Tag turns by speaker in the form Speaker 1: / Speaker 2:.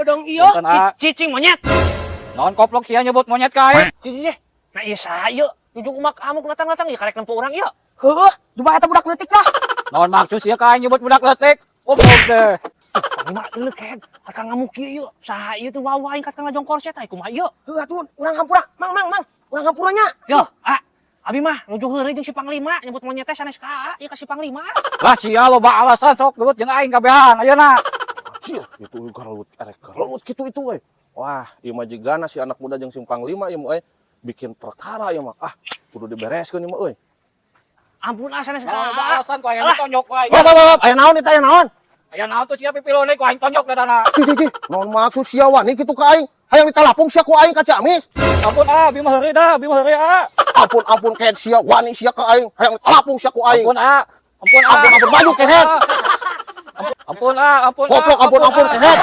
Speaker 1: dong iyo.
Speaker 2: Cicing monyet.
Speaker 3: Naon koplok sia nyebut monyet kae.
Speaker 2: Cicing nah iya saya. Jujung umak kamu datang-datang ya karek nempo orang iya.
Speaker 1: Heuh, coba eta budak leutik dah.
Speaker 3: Naon maksud sia kae nyebut budak leutik? Goblok teh.
Speaker 2: Panglima deuleu ken. Kakang ngamuk kieu ieu. Saha ieu teh wawaing kakang ngajongkor sia teh kumaha ieu?
Speaker 1: Heuh atuh, urang hampura. Mang. Urang hampura nya.
Speaker 2: Yo, abi mah nuju heureuy jeung si panglima nyebut monyet teh sanes ka ieu ka si panglima.
Speaker 3: Lah sia loba alasan sok geut jeung aing kabehan ayeuna.
Speaker 4: Cia, itu garut kitu itu we. Wah, ieu mah jigana si anak muda jeung si panglima ieu mah bikin perkara ieu mah. Kudu dibereskeun ieu mah euy.
Speaker 2: Ampun sanes ka.
Speaker 3: Loba alasan ku ayeuna tonjok wae.
Speaker 4: Aya naon eta aya naon?
Speaker 3: Aya naon tuh sia pipilone ku aing tonjok dadana.
Speaker 4: Cih, naon maksud sia wani kitu ka aing? Hayang ditalapung sia ku aing ka Ciamis.
Speaker 3: Ampun abi mah heureuy dah, abi mah heureuy
Speaker 4: Ampun kehet sia wani sia ka aing. Hayang ditalapung sia ku aing.
Speaker 3: Ampun
Speaker 4: Ampun baju kehet.
Speaker 3: Ampun
Speaker 4: Goblok ampun kehet.